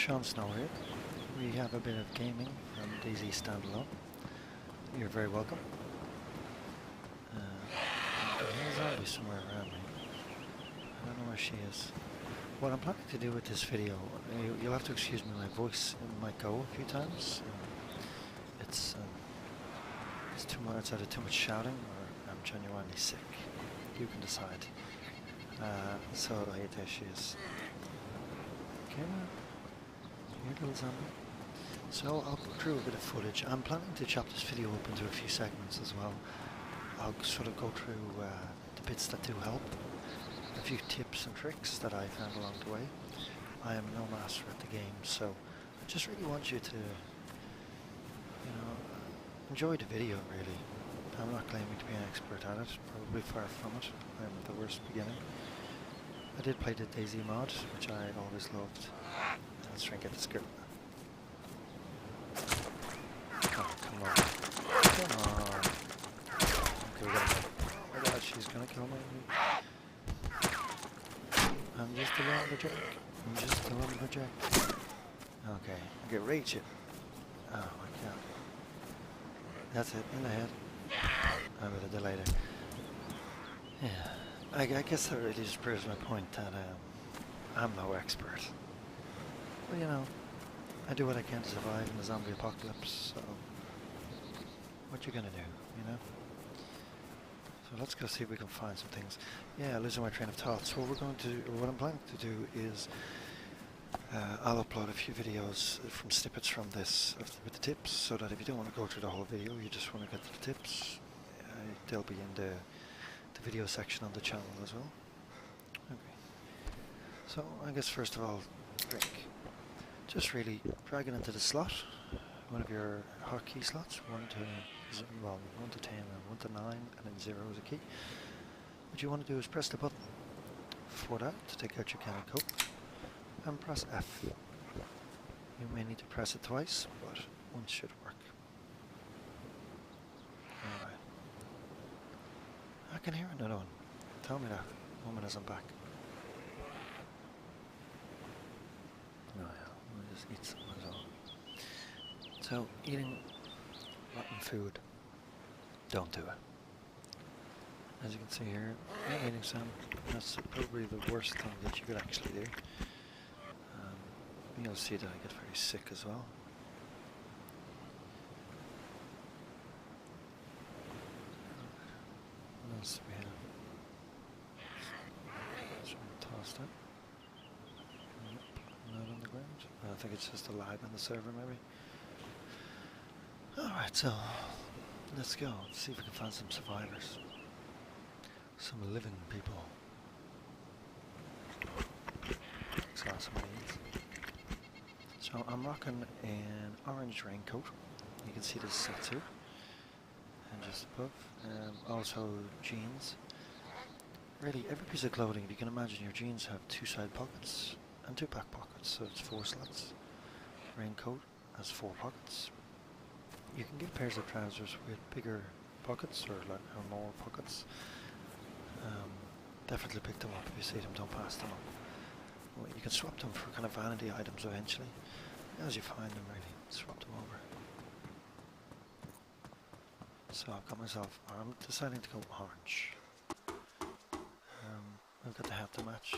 SeanSnow here. We have a bit of gaming from DayZ Standalone. You're very welcome. There's a zombie somewhere around me. I don't know where she is. What I'm planning to do with this video, you'll have to excuse me, my voice might go a few times. It's too much. It's either too much shouting or I'm genuinely sick. You can decide. So there she is. Okay. Here, little zombie. So I'll go through a bit of footage. I'm planning to chop this video up into a few segments as well. I'll sort of go through the bits that do help, a few tips and tricks that I found along the way. I am no master at the game, so I just really want you to, enjoy the video really. I'm not claiming to be an expert at it, probably far from it. I'm the worst beginner. I did play the DayZ mod, which I always loved. Let's try and get this girl. Oh, come on. Come on. Okay, we gotta go. Oh my god, she's gonna kill me. I'm just a lumberjack. I'm just a lumberjack. Okay, I get rage it. Oh my god. That's it, in the head. I'm gonna delay it. Yeah. I guess that really just proves my point that I'm no expert. Well, I do what I can to survive in the zombie apocalypse, so what you gonna do, So let's go see if we can find some things. Yeah, losing my train of thought. So what I'm planning to do is I'll upload a few videos from snippets from this with the tips, so that if you don't want to go through the whole video, you just want to get to the tips, they'll be in the video section on the channel as well. Okay. So I guess first of all, drink. Just really drag it into the slot, one of your hotkey slots, 1 to 10 and 1 to 9, and then 0 is a key. What you want to do is press the button for that to take out your can of Coke, and press F. You may need to press it twice, but one should work. Alright. I can hear another one. Tell me that moment as I'm back. Oh yeah, we'll just eat some as well. So, eating rotten food, don't do it. As you can see here, I'm eating some. That's probably the worst thing that you could actually do. You'll see that I get very sick as well. What else do we have? Let's toss that. Not on the ground. I think it's just a lag on the server maybe. Alright, so let's go. Let's see if we can find some survivors. Some living people. Saw some of these. So I'm rocking an orange raincoat. You can see this set too. And just above. Also jeans. Really, every piece of clothing, if you can imagine, your jeans have 2 side pockets and 2 back pockets, so it's 4 slots. Raincoat has 4 pockets. You can get pairs of trousers with bigger pockets or more pockets. Definitely pick them up if you see them, don't pass them up. Well, you can swap them for kind of vanity items eventually. As you find them, really, swap them over. So I've got myself, I'm deciding to go orange. I've got the hat to match.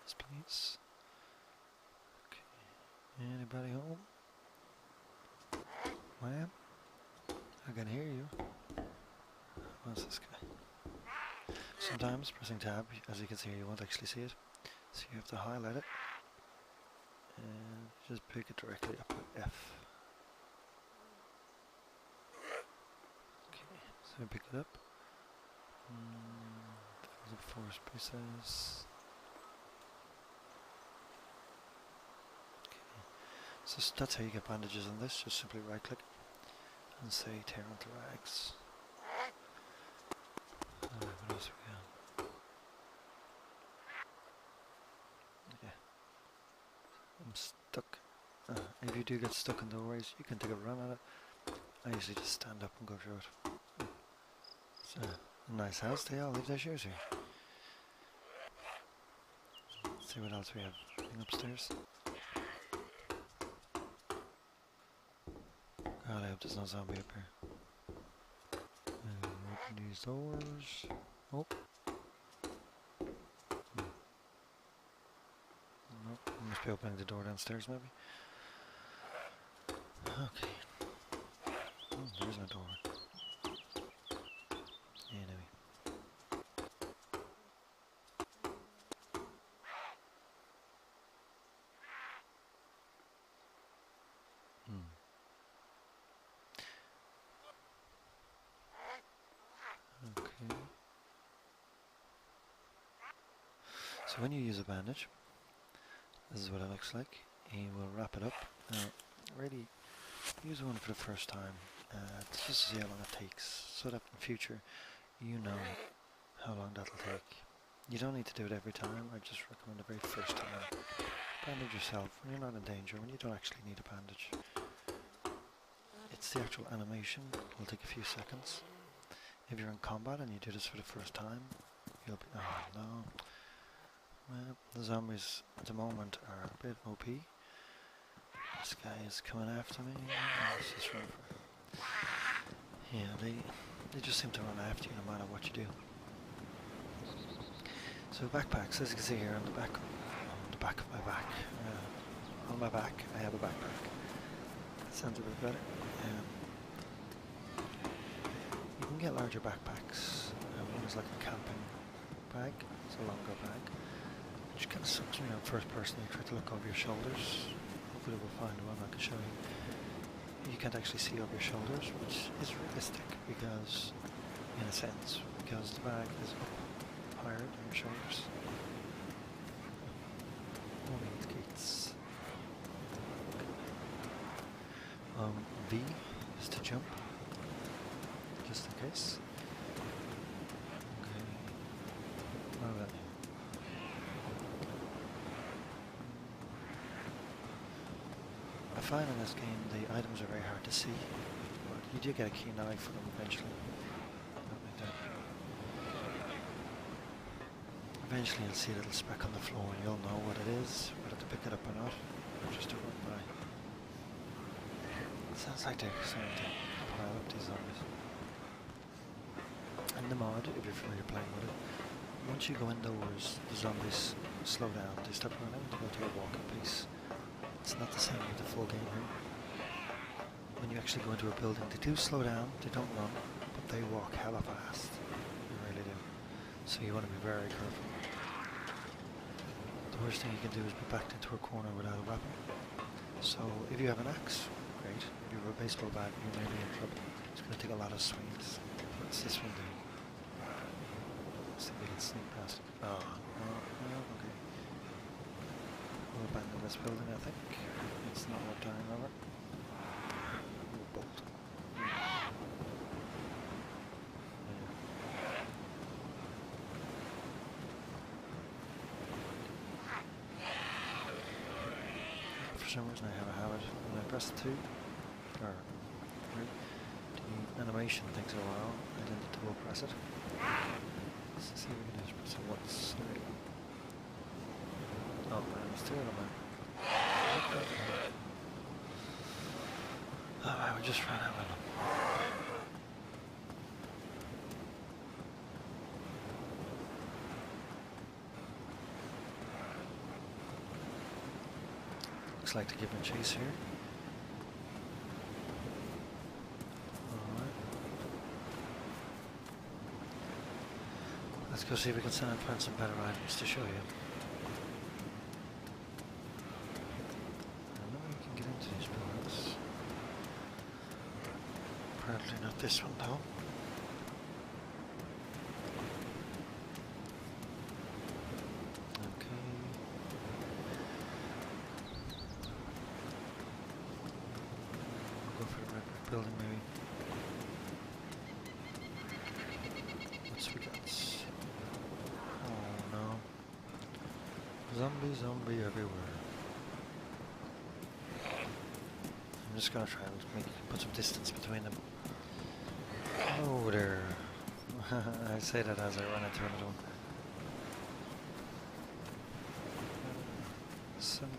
Yes, please. Okay. Anybody home? Ma'am? I can hear you. What's this guy? Sometimes pressing tab, as you can see here, you won't actually see it. So you have to highlight it. And just pick it directly up with F. Okay, so pick it up. Fills up 4 spaces. Okay, so that's how you get bandages on this. Just simply right click and say tear onto rags. What else we got? Yeah. I'm stuck. If you do get stuck in doorways, you can take a run at it. I usually just stand up and go through it. It's a nice house. They all leave their shoes here. see what else we have upstairs. God, I hope there's no zombie up here. Open these doors. Oh. Nope, I must be opening the door downstairs maybe. Okay. Oh, there's no door. Anyway. Okay. So when you use a bandage, this is what it looks like. You will wrap it up. Really use one for the first time. Just to see how long it takes, so that in future you know how long that'll take. You don't need to do it every time. I just recommend the very first time. Bandage yourself when you're not in danger, when you don't actually need a bandage. It's the actual animation. It'll take a few seconds. If you're in combat and you do this for the first time, you'll be, oh no. Well, the zombies at the moment are a bit OP. This guy is coming after me. Let's just run for it. Yeah, they just seem to run after you no matter what you do. So backpacks, as you can see here on the back of my back. On my back, I have a backpack. That sounds a bit better. You can get larger backpacks. One is like a camping bag. It's a longer bag. Which kind of sucks me out first person. You try to look over your shoulders. Hopefully we'll find one I can show you. You can't actually see over your shoulders, which is realistic because, in a sense, because the bag is up higher than your shoulders. Moving the gates. V is to jump, just in case. Okay. What about here? I find in this game the items are very hard to see, but you do get a keen eye for them eventually. Like that. Eventually you'll see a little speck on the floor and you'll know what it is, whether to pick it up or not, or just to run by. It sounds like they're starting to pile up these zombies. And the mod, if you're familiar playing with it, once you go indoors, the zombies slow down, they stop running, they go to a walking pace. It's not the same with the full game here. When you actually go into a building, they do slow down, they don't run, but they walk hella fast. They really do. So you want to be very careful. The worst thing you can do is be backed into a corner without a weapon. So if you have an axe, great. If you have a baseball bat, you may be in trouble. It's going to take a lot of swings. What's this one do? Let's see if we can sneak past it. Oh, okay. We'll abandon this building, I think. It's not worth dying over. We'll bolt. For some reason I have a habit when I press 2, or the animation takes a while, I tend to double press it. Let's see if we can just press it once. There we go. Oh man, there's 2 of them. Oh man, we just ran out of them. Looks like to give him a chase here. Alright. Let's go see if we can find some better items to show you. Apparently not this one though. Okay. We'll go for the red brick building maybe. What's we got? Oh no. Zombie everywhere. I'm just gonna try and put some distance between them. Oh there. I say that as I run into another one.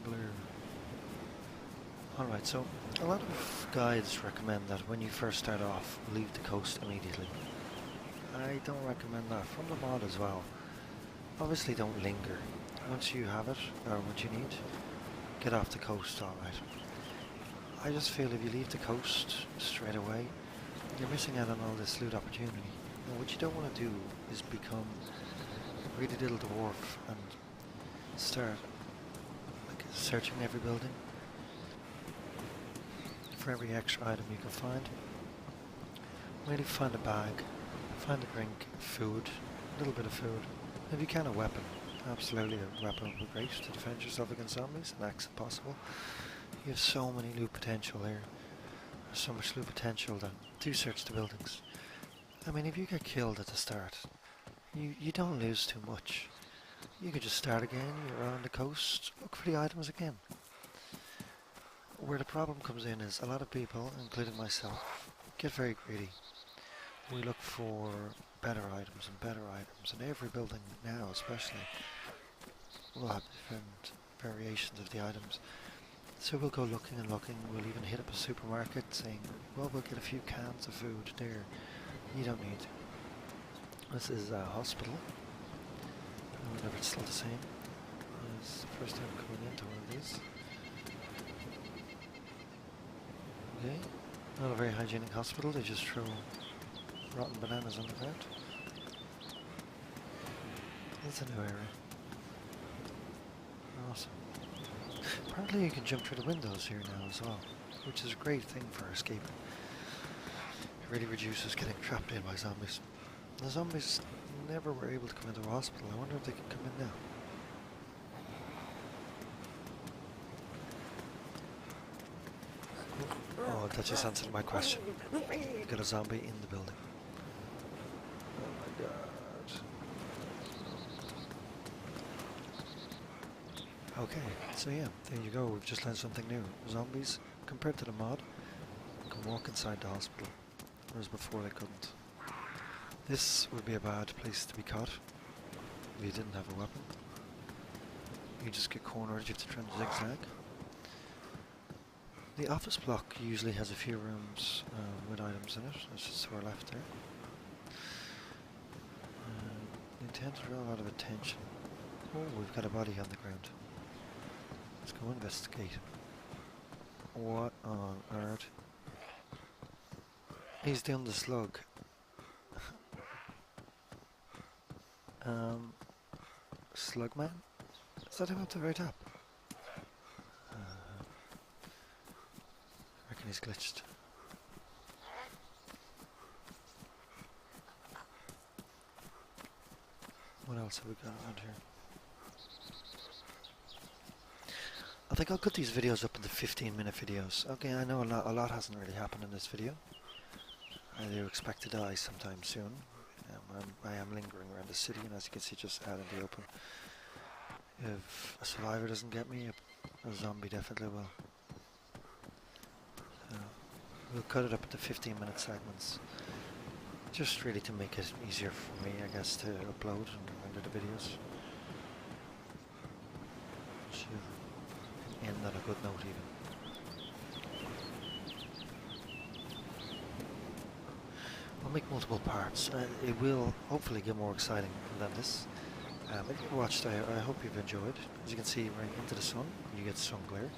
Glare. Alright, so a lot of guides recommend that when you first start off, leave the coast immediately. I don't recommend that, from the mod as well. Obviously don't linger. Once you have it, or what you need, get off the coast, alright. I just feel if you leave the coast straight away, you're missing out on all this loot opportunity. Now what you don't want to do is become a really little dwarf and start like searching every building for every extra item you can find. Maybe find a bag, find a drink, food, a little bit of food. If you can, a weapon. Absolutely, a weapon would be great to defend yourself against zombies, an axe if possible. You have so many loot potential here. There's so much loot potential that do search the buildings. I mean, if you get killed at the start, you don't lose too much. You could just start again, you're around the coast, look for the items again. Where the problem comes in is a lot of people, including myself, get very greedy. We look for better items, and every building now especially will have different variations of the items. So we'll go looking and looking, we'll even hit up a supermarket saying, well, we'll get a few cans of food there. You don't need. This is a hospital. I wonder if it's still the same. It's the first time coming into one of these. Okay, not a very hygienic hospital, they just throw rotten bananas on the ground. It's a new area. Awesome. Apparently you can jump through the windows here now as well, which is a great thing for escaping. It really reduces getting trapped in by zombies. The zombies never were able to come into a hospital. I wonder if they can come in now. Oh, that just answered my question. You got a zombie in the building. Oh my god. Okay, so yeah, there you go. We've just learned something new. Zombies, compared to the mod, can walk inside the hospital, whereas before they couldn't. This would be a bad place to be caught if you didn't have a weapon. You just get cornered, you have to try and zigzag. The office block usually has a few rooms with items in it. That's just to our left there. They tend to draw a lot of attention. Oh, we've got a body on the ground. Let's go investigate. What on earth? He's doing the slug. Slug man? Is that him up the very top? I reckon he's glitched. What else have we got around here? I think I'll cut these videos up into 15-minute videos. Okay, I know a lot hasn't really happened in this video. I do expect to die sometime soon. I am lingering around the city, and as you can see, just out in the open. If a survivor doesn't get me, a zombie definitely will. So we'll cut it up into 15-minute segments, just really to make it easier for me, I guess, to upload and render the videos. To end on a good note, even. I'll make multiple parts. It will hopefully get more exciting than this. If you watched, I hope you've enjoyed. As you can see, right into the sun, you get sun glare.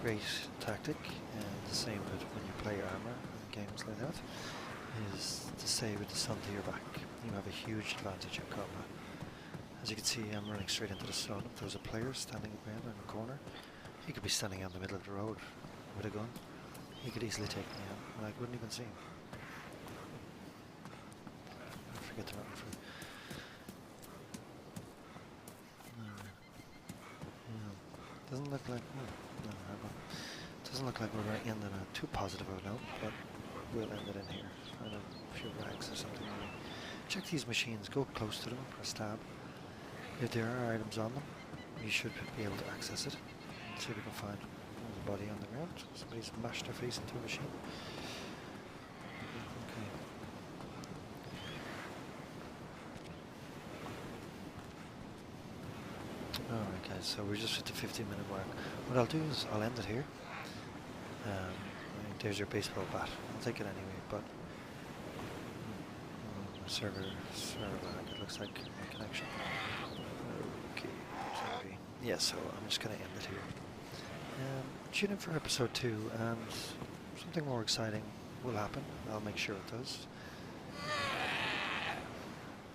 Great tactic, and the same with when you play armor and games like that, is to stay with the sun to your back. You have a huge advantage in combat. As you can see, I'm running straight into the sun. If there was a player standing behind in the corner, he could be standing on the middle of the road with a gun. He could easily take me out, and I wouldn't even see him. Forget to run through. Doesn't look like doesn't look like we're right ending on a too positive of a note, but we'll end it in here. I don't know, a few rags or something. Maybe. Check these machines. Go close to them. Press tab. If there are items on them, you should be able to access it. See if we can find a body on the ground. Somebody's mashed their face into a machine. Okay. Alright, So we're just at the 15-minute mark. What I'll do is I'll end it here. There's your baseball bat. I'll take it anyway, but server lag. It looks like my connection. Okay, sorry. Yeah, so I'm just going to end it here. Tune in for episode 2, and something more exciting will happen. I'll make sure it does.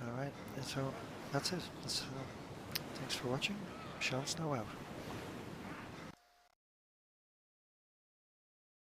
Alright, so that's it. Thanks for watching. SeanSnow out.